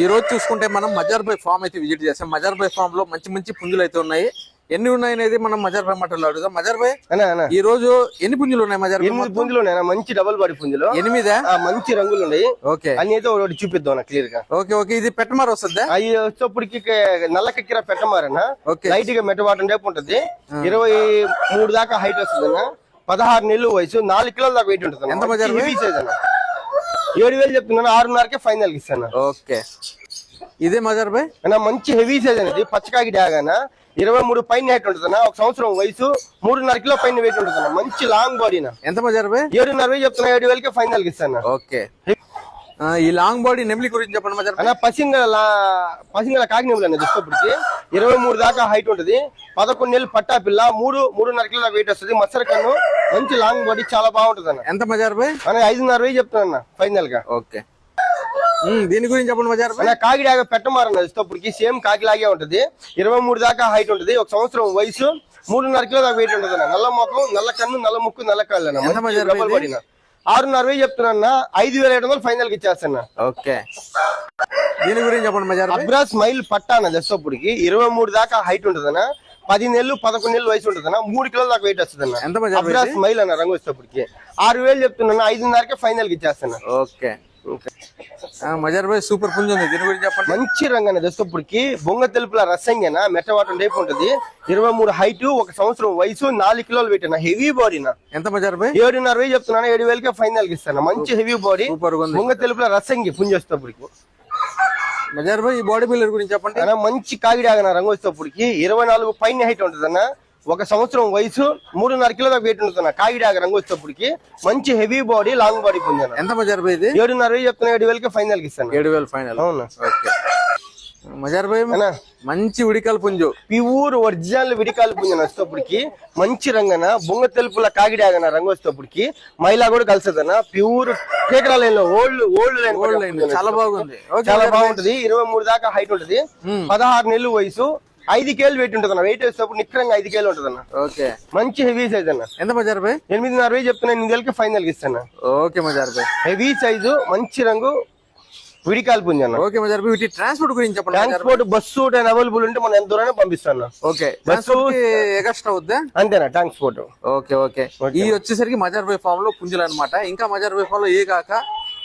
ఈ రోజు చూసుకుంటే మనం మజార్బాయ్ ఫామ్ అయితే విజిట్ చేస్తాం. మజార్బాయ్ ఫామ్ లో మంచి మంచి పుంజులు అయితే ఉన్నాయి. ఎన్ని ఉన్నాయి అనేది మనం మజార్బాయ్ మాటల్లో అడుగుదాం. మజార్బాయ్ ఈ రోజు ఎన్ని పుంజులు ఉన్నాయి? మజార్బాయ్ 8 పుంజులు ఉన్నాయి. మంచి డబుల్ బాడీ పుంజులు 8 మంచి రంగులు ఉన్నాయి. ఓకే, అన్ని అయితే ఒకటి చూపిద్దాం క్లియర్ గా. ఓకే ఓకే, ఇది పెట్టమారు వస్తుందా? అవి వచ్చేప్పటికి నల్ల కిక్కిర పెట్టమారన్నా. లైట్ గా మెట్టబాటం టైప్ ఉంటది. 23 దాకా హైట్ వస్తుంది అన్న. 16 నెలలు వయసు, 4 కిలోల దాకా వెయిట్ ఉంటుంది. ఎంత మజార్బాయ్? హెవీ సైజ్ అన్న. 7,000 చెప్తున్నాను. 6,500కే ఫైనల్ ఇస్తాను. ఓకే, ఇదే మజార్బాయ్ అన్న. మంచి హెవీ సైజ్ అనేది పచ్చకాకి డాగ్ అన్న. 23 పైన హైట్ ఉంటుందన్న. 1 సంవత్సరం వయసు, 3.5 కిలో పైన వెయిట్ ఉంటుందన్న. మంచి లాంగ్ బాడీ. ఎంత మజార్బాయ్? 7,500 చెప్తున్నా. 7,000కే ఫైనల్ ఇస్తాను. ఓకే, ఈ లాంగ్ బాడీ నెమిలి గురించి చెప్పండి మజార్బాయ్. అన్న పసింగల కాకి నెమిలి అన్న. చూసేప్పటికి 23 దాకా హైట్ ఉంటది. 11 నెలలు పట్టా పిల్ల, 3.5 కిలో వెయిట్ వస్తుంది. మచ్చర కన్ను, మంచి లాంగ్ బాడీ, చాలా బాగుంటది అన్న. ఎంత మజార్బాయ్? అన్న 5,500 చెప్తున్నా ఫైనల్ గా. ఓకే, దీని గురించి చెప్పండి మజార్బాయ్. అన్న కాకి డాగ పెట్టమారన్న. చూసేప్పటికి సేమ్ కాకి లాగే ఉంటది. 23 దాకా హైట్ ఉంటది. 1 సంవత్సరం వయసు, 3.5 కిలో దాకా వెయిట్ ఉంటది అన్న. నల్ల మొఖం, నల్ల కన్ను, నల్ల ముక్కు, నల్ల కాళ్ళు అన్న. 6,500 చెప్తున్నా. 5,700 ఫైనల్ కి ఇచ్చేస్తాను. ఓకే, దీని గురించి చెప్పండి మజార్బాయ్. అబ్రా స్మైల్ పట్టా అన్న. చూసేప్పటికి 23 దాకా హైట్ ఉంటదన్న. 10 నెలలు 11 నెలలు వయసు ఉంటదన్న. 3 కిలోల దాకా వెయిట్ వస్తుంది అన్న. ఎంత అబ్రా స్మైల్ అన్న. రంగు వచ్చేప్పటికి 6,000 చెప్తున్నా. 5,500కే ఫైనల్ కి ఇచ్చేస్తాను. ఓకే, మజార్బాయ్ సూపర్ పుంజు ఉంది. దీని గురించి చెప్పండి. మంచి రంగు అన్న. చూసేప్పటికి బొంగ తెలుపుల రసంగన మెట్టవాటం టైప్ ఉంటది. 23 హైట్, 1 సంవత్సరం వయసు, 4 కిలోలు వెయిట్ అన్న. Heavy body. ఎంత మజార్బాయ్? 7,500 చెప్తున్నాను. 7,000కే ఫైనల్ కి ఇస్తాను. మంచి హెవీ బాడీ, బొంగ తెలుపుల రసంగి పుంజు వచ్చేప్పటికి. మజార్బాయ్ ఈ బాడీ బిల్డర్ గురించి చెప్పండి. అన్న మంచి కాగిడాగన. రంగు వచ్చేప్పటికి 24 పైన హైట్ ఉంటది అన్న. 1 సంవత్సరం వయసు, 3.5 కిలో దాకా వెయిట్ ఉంటుంది. కాగిడాగ రంగు వచ్చేప్పటికి మంచి హెవీ బాడీ, లాంగ్ బాడీ పుంజాను. ఎంత మజార్బాయ్ ఇది? 7,500 చెప్తున్నా. 7,000కే ఫైనల్ కి ఇస్తాను. 7,000 ఫైనల్. అవునా? ఓకే, మజార్బాయ్ మంచి ఉడికాల పుంజు, ప్యూర్ ఒరిజినల్ విడికాల పుంజు వచ్చేప్పటికి. మంచి రంగన, బొంగ తెలుపుల కాగిడాగన రంగు వచ్చేప్పటికి. మైలా కూడా కలిసదన్న. ప్యూర్ కేకరా లైన్ లో ఓల్డ్ లైన్ చాలా బాగుంది. చాలా బాగుంటది. 23 దాకా హైట్ ఉంటది. 16 నెలలు వయసు, 5 కేలు వెయిట్ ఉంటుంది అన్న. వెయిట్ వేసేటప్పుడు నిక్కరంగా 5 కేలు ఉంటుంది అన్న. ఓకే, మంచి హెవీ సైజ్ అన్న. ఎంత మజార్బాయ్? 8,500 చెప్తున్నా. 8,000కే ఫైనల్ కి ఇస్తాను. ఓకే మజార్బాయ్, హెవీ సైజు, మంచి రంగు, విడికాల పుంజు అన్న. ఓకే మజార్బాయ్, వీటి ట్రాన్స్పోర్ట్ గురించి చెప్పండి. ట్రాన్స్పోర్ట్ బస్సు అవైలబుల్ ఉంటే మనం ఎంత దూరం పంపిస్తాను. ఓకే, బస్సు ఎక్స్ట్రా అవుద్దా? అంతేనా ట్రాన్స్పోర్ట్? ఓకే ఓకే, ఈ వచ్చేసరికి మజార్బాయ్ ఫామ్ లో పుంజులు అనమాట. ఇంకా మజార్బాయ్ ఫామ్ లో ఏ కాక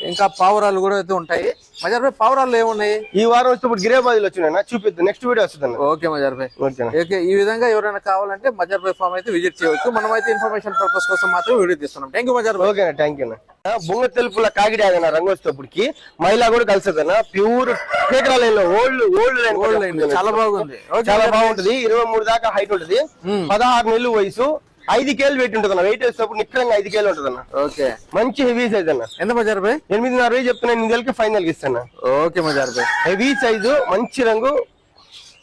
ఇంకా పావురాలు కూడా అయితే ఉంటాయి. మజార్బాయ్ పావురాలు ఏమున్నాయి? ఈ వారం వచ్చేప్పుడు గిరేబాజీలు వచ్చినా చూపిద్దాం. నెక్స్ట్ వీడియో వస్తుంది. Okay Mazarbhai, okay. ఈ విధంగా ఎవరైనా కావాలంటే మజార్బాయ్ ఫామ్ అయితే విజిట్ చేయవచ్చు. మనం అయితే ఇన్ఫర్మేషన్ పర్పస్ కోసం మాత్రం వీడియో తీస్తున్నాం. Thank you Mazarbhai. Okay, thank you. బొంగ తెలుపుల కాగిడాగన రంగు వచ్చేటప్పటికి మైలా కూడా కలిసదన్న. ప్యూర్ కేకరా లైన్ లో ఓల్డ్ లైన్ చాలా బాగుంది. చాలా బాగుంటది. 23 దాకా హైట్ ఉంటది. 16 నెలలు వయసు, 5 కేలు వెయిట్ ఉంటుంది అన్న. వెయిట్ వేసేటప్పుడు నిక్కరంగా 5 కేలు ఉంటుంది అన్న. ఓకే, మంచి హెవీ సైజ్ అన్న. ఎంత మజార్బాయ్? 8,500 చెప్తున్నా. 8,000కే ఫైనల్ కి ఇస్తాను. ఓకే మజార్బాయ్, హెవీ సైజు, మంచి రంగు,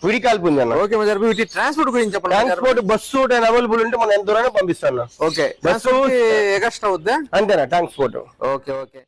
విడికాల పుంజు అన్న. ఓకే మజార్బాయ్, వీటి ట్రాన్స్పోర్ట్ గురించి చెప్పండి. ట్రాన్స్పోర్ట్ బస్సు అవైలబుల్ ఉంటే మనం ఎంత దూరం పంపిస్తాను. ఓకే, బస్సు ఎక్స్ట్రా అవుద్దా? అంతేనా ట్రాన్స్పోర్ట్? Okay okay.